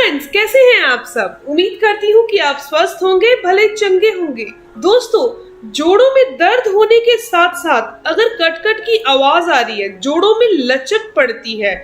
Friends, कैसे हैं आप सब। उम्मीद करती हूँ कि आप स्वस्थ होंगे, भले चंगे होंगे। दोस्तों, जोड़ों में दर्द होने के साथ साथ अगर कट-कट की आवाज आ रही है, जोड़ों में लचक पड़ती है,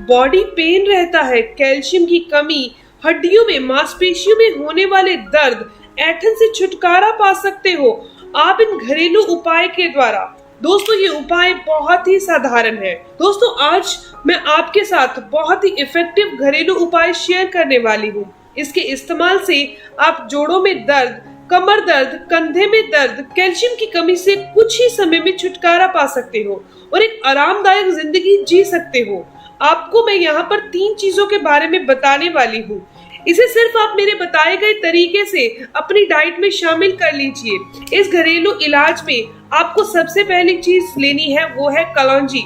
बॉडी पेन रहता है, कैल्शियम की कमी, हड्डियों में मांसपेशियों में होने वाले दर्द, ऐंठन से छुटकारा पा सकते हो आप इन घरेलू उपाय के द्वारा। दोस्तों, ये उपाय बहुत ही साधारण है। दोस्तों, आज मैं आपके साथ बहुत ही इफेक्टिव घरेलू उपाय शेयर करने वाली हूँ। इसके इस्तेमाल से आप जोड़ों में दर्द, कमर दर्द, कंधे में दर्द, कैल्शियम की कमी से कुछ ही समय में छुटकारा पा सकते हो और एक आरामदायक जिंदगी जी सकते हो। आपको मैं यहाँ पर 3 चीजों के बारे में बताने वाली हूँ। इसे सिर्फ आप मेरे बताए गए तरीके से अपनी डाइट में शामिल कर लीजिए। इस घरेलू इलाज में आपको सबसे पहली चीज लेनी है, वो है कलौंजी।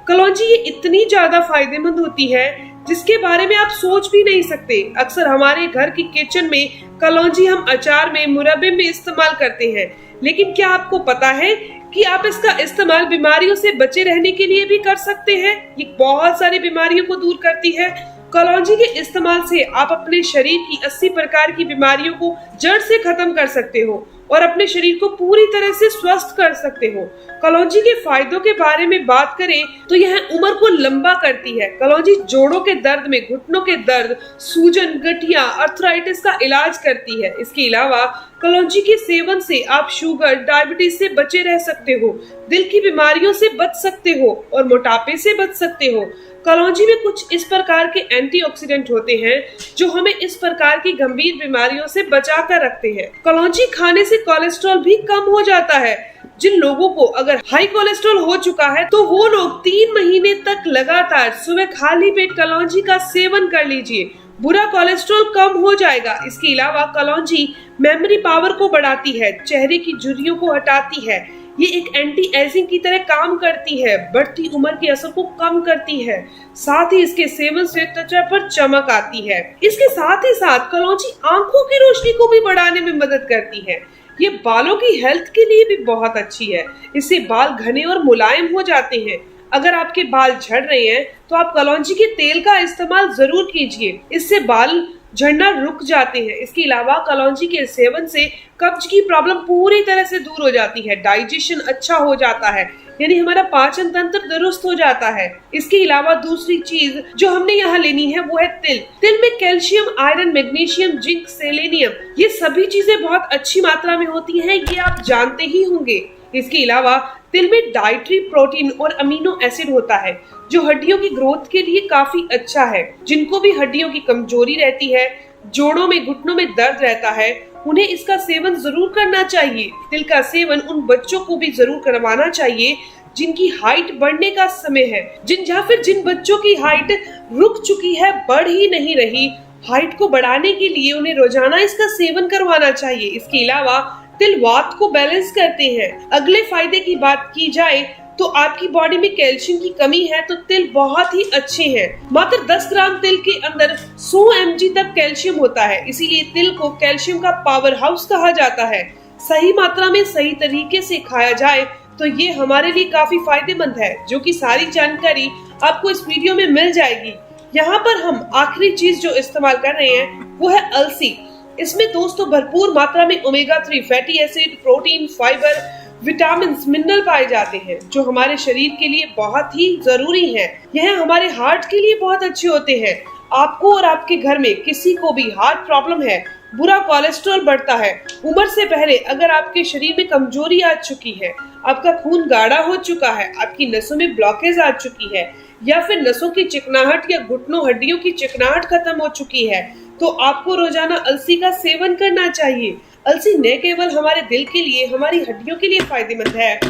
कलौंजी ये इतनी ज्यादा फायदेमंद होती है जिसके बारे में आप सोच भी नहीं सकते। अक्सर हमारे घर की किचन में कलौंजी हम अचार में, मुरब्बे में इस्तेमाल करते हैं, लेकिन क्या आपको पता है कि आप इसका इस्तेमाल बीमारियों से बचे रहने के लिए भी कर सकते हैं। ये बहुत सारी बीमारियों को दूर करती है। कलौंजी के इस्तेमाल से आप अपने शरीर की 80 प्रकार की बीमारियों को जड़ से खत्म कर सकते हो और अपने शरीर को पूरी तरह से स्वस्थ कर सकते हो। कलौंजी के फायदों के बारे में बात करें तो यह उम्र को लंबा करती है। कलौंजी जोड़ों के दर्द में, घुटनों के दर्द, सूजन, गठिया, अर्थराइटिस का इलाज करती है। इसके अलावा कलौंजी के सेवन से आप शुगर, डायबिटीज से बचे रह सकते हो, दिल की बीमारियों से बच सकते हो और मोटापे से बच सकते हो। कलौंजी में कुछ इस प्रकार के एंटीऑक्सीडेंट होते हैं जो हमें इस प्रकार की गंभीर बीमारियों से बचा कर रखते हैं। कलौंजी खाने से कोलेस्ट्रॉल भी कम हो जाता है। जिन लोगों को अगर हाई कोलेस्ट्रॉल हो चुका है तो वो लोग 3 महीने तक लगातार सुबह खाली पेट कलौंजी का सेवन कर लीजिए, बुरा कोलेस्ट्रॉल कम हो जाएगा। इसके अलावा कलौंजी मेमोरी पावर को बढ़ाती है, चेहरे की झुर्रियों को हटाती है, ये एक एंटी एजिंग की तरह काम करती है, बढ़ती उम्र के असर को कम करती है। साथ ही इसके सेवन से त्वचा पर चमक आती है। इसके साथ ही साथ कलौंजी आंखों की रोशनी को भी बढ़ाने में मदद करती है। ये बालों की हेल्थ के लिए भी बहुत अच्छी है। इससे बाल घने और मुलायम हो जाते हैं। अगर आपके बाल झड़ रहे हैं तो आप कलौंजी के तेल का इस्तेमाल जरूर कीजिए, इससे बाल झड़ना रुक जाते हैं। इसके अलावा कलौंजी के सेवन से कब्ज की प्रॉब्लम पूरी तरह से दूर हो जाती है, डाइजेशन अच्छा हो जाता है, यानी हमारा पाचन तंत्र दुरुस्त हो जाता है। इसके अलावा दूसरी चीज जो हमने यहाँ लेनी है वो है तिल। तिल में calcium, iron, magnesium, zinc, selenium, ये सभी चीजें बहुत अच्छी मात्रा में होती हैं, ये आप जानते ही होंगे। इसके अलावा तिल में डाइटरी प्रोटीन और अमीनो एसिड होता है जो हड्डियों की ग्रोथ के लिए काफी अच्छा है। जिनको भी हड्डियों की कमजोरी रहती है, जोड़ों में, घुटनों में दर्द रहता है, उन्हें इसका सेवन जरूर करना चाहिए। तिल का सेवन उन बच्चों को भी जरूर करवाना चाहिए जिनकी हाइट बढ़ने का समय है, जिन बच्चों की हाइट रुक चुकी है, बढ़ ही नहीं रही। हाइट को बढ़ाने के लिए उन्हें रोजाना इसका सेवन करवाना चाहिए। इसके अलावा तिल वात को बैलेंस करते हैं। अगले फायदे की बात की जाए तो आपकी बॉडी में कैल्शियम की कमी है तो तिल बहुत ही अच्छे हैं। मात्र 10 ग्राम तिल के अंदर 100 mg तक कैल्शियम होता है, इसीलिए तिल को कैल्शियम का पावर हाउस कहा जाता है। सही मात्रा में, सही तरीके से खाया जाए तो ये हमारे लिए काफी फायदेमंद है, जो कि सारी जानकारी आपको इस वीडियो में मिल जाएगी। यहाँ पर हम आखिरी चीज जो इस्तेमाल कर रहे हैं वो है अलसी। इसमें दोस्तों भरपूर मात्रा में omega 3 fatty acid, protein, fibre, vitamin, mineral पाए जाते हैं जो हमारे शरीर के लिए बहुत ही जरूरी हैं। यह हमारे हार्ट के लिए बहुत अच्छे होते हैं। आपको और आपके घर में किसी को भी हार्ट प्रॉब्लम है, बुरा कोलेस्ट्रॉल बढ़ता है, उम्र से पहले अगर आपके शरीर में कमजोरी आ चुकी है, आपका खून गाढ़ा हो चुका है, आपकी नसों में ब्लॉकेज आ चुकी है, या फिर नसों की चिकनाहट या घुटनों, हड्डियों की चिकनाहट खत्म हो चुकी है, तो आपको रोजाना अलसी का सेवन करना चाहिए। अलसी न केवल हमारे दिल के लिए, हमारी हड्डियों के लिए फायदेमंद है,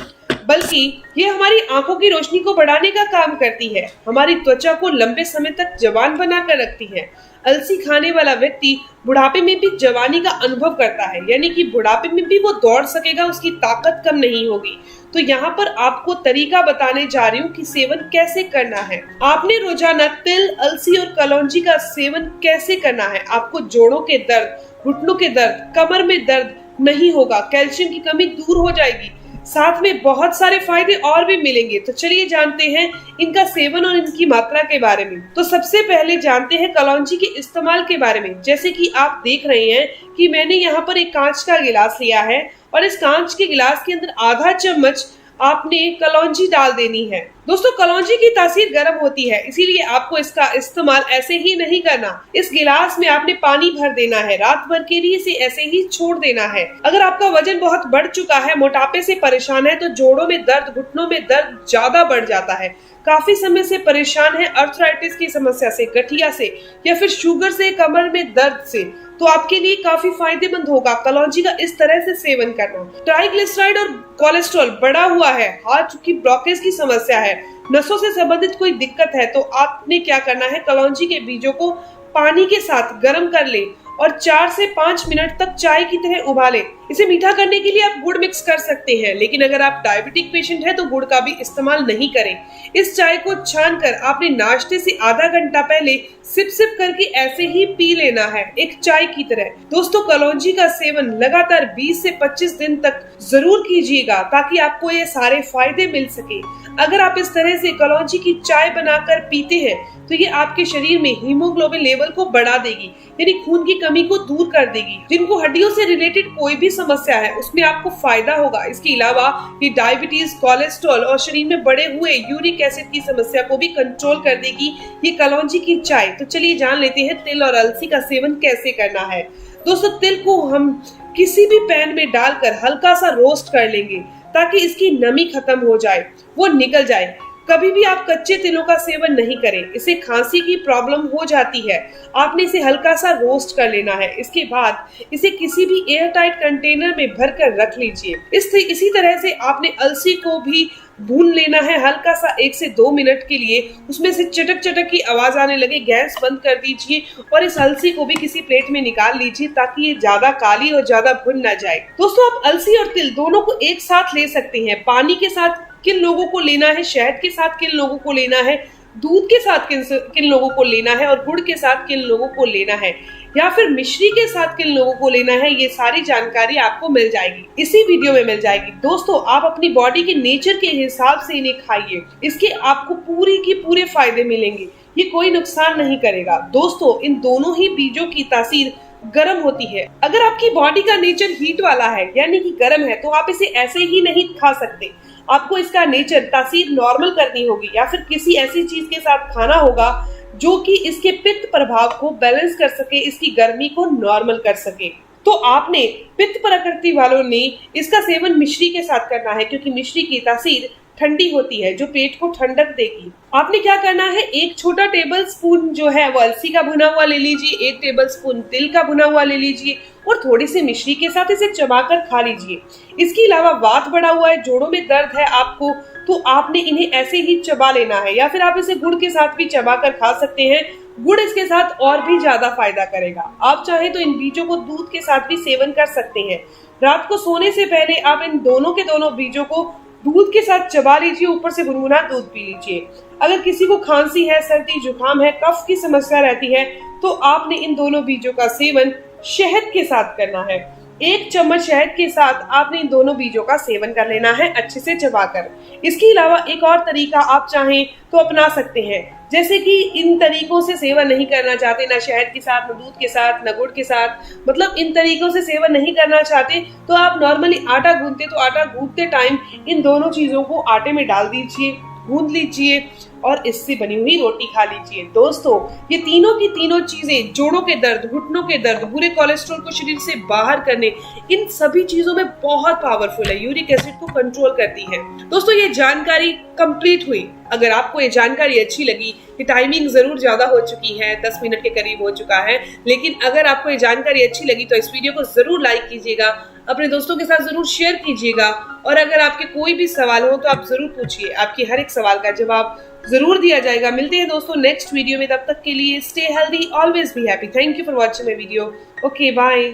बल्कि ये हमारी आंखों की रोशनी को बढ़ाने का काम करती है, हमारी त्वचा को लंबे समय तक जवान बना कर रखती है। अलसी खाने वाला व्यक्ति बुढ़ापे में भी जवानी का अनुभव करता है, यानी कि बुढ़ापे में भी वो दौड़ सकेगा, उसकी ताकत कम नहीं होगी। तो यहाँ पर आपको तरीका बताने जा रही हूँ कि सेवन कैसे करना है। आपने रोजाना तिल, अलसी और कलौंजी का सेवन कैसे करना है। आपको जोड़ों के दर्द, घुटनों के दर्द, कमर में दर्द नहीं होगा, कैल्शियम की कमी दूर हो जाएगी, साथ में बहुत सारे फायदे और भी मिलेंगे। तो चलिए जानते हैं इनका सेवन और इनकी मात्रा के बारे में। तो सबसे पहले जानते हैं कलौंजी के इस्तेमाल के बारे में। जैसे कि आप देख रहे हैं कि मैंने यहाँ पर एक कांच का गिलास लिया है और इस कांच के गिलास के अंदर आधा चम्मच आपने कलौंजी डाल देनी है। दोस्तों कलौंजी की तासीर गर्म होती है, इसीलिए आपको इसका इस्तेमाल ऐसे ही नहीं करना। इस गिलास में आपने पानी भर देना है, रात भर के लिए इसे ऐसे ही छोड़ देना है। अगर आपका वजन बहुत बढ़ चुका है, मोटापे से परेशान है, तो जोड़ों में दर्द, घुटनों में दर्द ज्यादा बढ़ जाता है, काफी समय से परेशान है अर्थराइटिस की समस्या से, गठिया से या फिर शुगर से, कमर में दर्द से, तो आपके लिए काफी फायदेमंद होगा कलौंजी का इस तरह से सेवन करना। ट्राइग्लिसराइड और कोलेस्ट्रॉल बढ़ा हुआ है, हार्ट की ब्लॉकेज की समस्या है, नसों से संबंधित कोई दिक्कत है, तो आपने क्या करना है, कलौंजी के बीजों को पानी के साथ गर्म कर ले और 4 से 5 मिनट तक चाय की तरह उबालें। इसे मीठा करने के लिए आप गुड़ मिक्स कर सकते हैं, लेकिन अगर आप डायबिटिक पेशेंट हैं तो गुड़ का भी इस्तेमाल नहीं करें। इस चाय को छानकर आपने नाश्ते से आधा घंटा पहले सिप सिप करके ऐसे ही पी लेना है, एक चाय की तरह। दोस्तों कलौंजी का सेवन लगातार 20 से 25 दिन तक जरूर कीजिएगा ताकि आपको ये सारे फायदे मिल सके। अगर आप इस तरह से कलौंजी की चाय बनाकर पीते हैं तो ये आपके शरीर में हीमोग्लोबिन लेवल को बढ़ा देगी, यानी खून की कमी को दूर कर देगी। जिनको हड्डियों से रिलेटेड कोई भी समस्या है उसमें आपको फायदा होगा। इसके अलावा ये डायबिटीज, कोलेस्ट्रॉल और शरीर में बढ़े हुए यूरिक एसिड की समस्या को भी कंट्रोल कर देगी ये कलौंजी की चाय। तो चलिए जान लेते हैं तिल और अलसी का सेवन कैसे करना है। दोस्तों तिल को हम किसी भी पैन में डालकर हल्का सा रोस्ट कर लेंगे ताकि इसकी नमी खत्म हो जाए, वो निकल जाए। कभी भी आप कच्चे तिलों का सेवन नहीं करें, इसे खांसी की प्रॉब्लम हो जाती है। आपने इसे हल्का सा रोस्ट कर लेना है। इसके बाद इसे किसी भी एयर टाइट कंटेनर में भरकर रख लीजिए। इसी तरह से आपने अलसी को भी भून लेना है हल्का सा 1 से 2 मिनट के लिए। उसमें से चटक चटक की आवाज आने लगे, गैस बंद कर दीजिए और इस अलसी को भी किसी प्लेट में निकाल लीजिए ताकि ये ज्यादा काली और ज्यादा भुन ना जाए। दोस्तों आप अलसी और तिल दोनों को एक साथ ले सकते हैं। पानी के साथ किन लोगों को लेना है, शहद के साथ किन लोगों को लेना है, दूध के साथ किन लोगों को लेना है और गुड़ के साथ किन लोगों को लेना है, या फिर मिश्री के साथ किन लोगों को लेना है, ये सारी जानकारी आपको मिल जाएगी, इसी वीडियो में मिल जाएगी। दोस्तों आप अपनी बॉडी के नेचर के हिसाब से इन्हें खाइए, इसके आपको पूरे के पूरे फायदे मिलेंगे, ये कोई नुकसान नहीं करेगा। दोस्तों इन दोनों ही बीजों की तासीर गर्म होती है। अगर आपकी बॉडी का नेचर हीट वाला है यानी कि गर्म है तो आप इसे ऐसे ही नहीं खा सकते। आपको इसका नेचर तासीर नॉर्मल करनी होगी या फिर किसी ऐसी चीज के साथ खाना होगा जो कि इसके पित्त प्रभाव को बैलेंस कर सके, इसकी गर्मी को नॉर्मल कर सके। तो आपने पित्त प्रकृति वालों ने इसका सेवन मिश्री के साथ करना है क्योंकि मिश्री की तासीर ठंडी होती है जो पेट को ठंडक देगी। आपने क्या करना है, 1 छोटा टेबल स्पून जो है वो अलसी का भुना हुआ ले लीजिए, 1 टेबल स्पून तिल का भुना हुआ ले लीजिए और थोड़ी सी मिश्री के साथ इसे चबाकर खा लीजिए। इसके अलावा वात बढ़ा हुआ है, जोड़ों में दर्द है आपको, तो आपने इन्हें ऐसे ही चबा लेना है या फिर आप इसे गुड़ के साथ भी चबाकर खा सकते हैं। गुड़ इसके साथ और भी ज्यादा फायदा करेगा। आप चाहे तो इन बीजों को दूध के साथ भी सेवन कर सकते हैं। रात को सोने से पहले आप इन दोनों के दोनों बीजों को दूध के साथ चबा लीजिए, ऊपर से गुनगुना दूध पी लीजिए। अगर किसी को खांसी है, सर्दी जुकाम है, कफ की समस्या रहती है तो आपने इन दोनों बीजों का सेवन शहद के साथ करना है। 1 चम्मच शहद के साथ आपने इन दोनों बीजों का सेवन कर लेना है अच्छे से चबाकर। इसके अलावा एक और तरीका आप चाहें तो अपना सकते हैं, जैसे कि इन तरीकों से सेवन नहीं करना चाहते, ना शहद के साथ, ना दूध के साथ, ना गुड़ के साथ, मतलब इन तरीकों से सेवन नहीं करना चाहते तो आप नॉर्मली आटा गूंथते तो आटा गूंथते टाइम इन दोनों चीजों को आटे में डाल दीजिए, गूंथ लीजिए और इससे बनी हुई रोटी खा लीजिए। दोस्तों ये तीनों की तीनों चीजें जोड़ों के दर्द, घुटनों के दर्द, बुरे कोलेस्ट्रॉल को शरीर से बाहर करने, इन सभी चीजों में बहुत पावरफुल है, यूरिक एसिड को कंट्रोल करती है। दोस्तों ये जानकारी कंप्लीट हुई। अगर आपको ये जानकारी अच्छी लगी, ये टाइमिंग जरूर ज्यादा हो चुकी है, 10 मिनट के करीब हो चुका है, लेकिन अगर आपको ये जानकारी अच्छी लगी तो इस वीडियो को जरूर लाइक कीजिएगा, अपने दोस्तों के साथ जरूर शेयर कीजिएगा और अगर आपके कोई भी सवाल हो तो आप जरूर पूछिए, आपकी हर एक सवाल का जवाब जरूर दिया जाएगा। मिलते हैं दोस्तों नेक्स्ट वीडियो में, तब तक के लिए stay healthy, always be happy. Thank you for watching my video. Okay bye.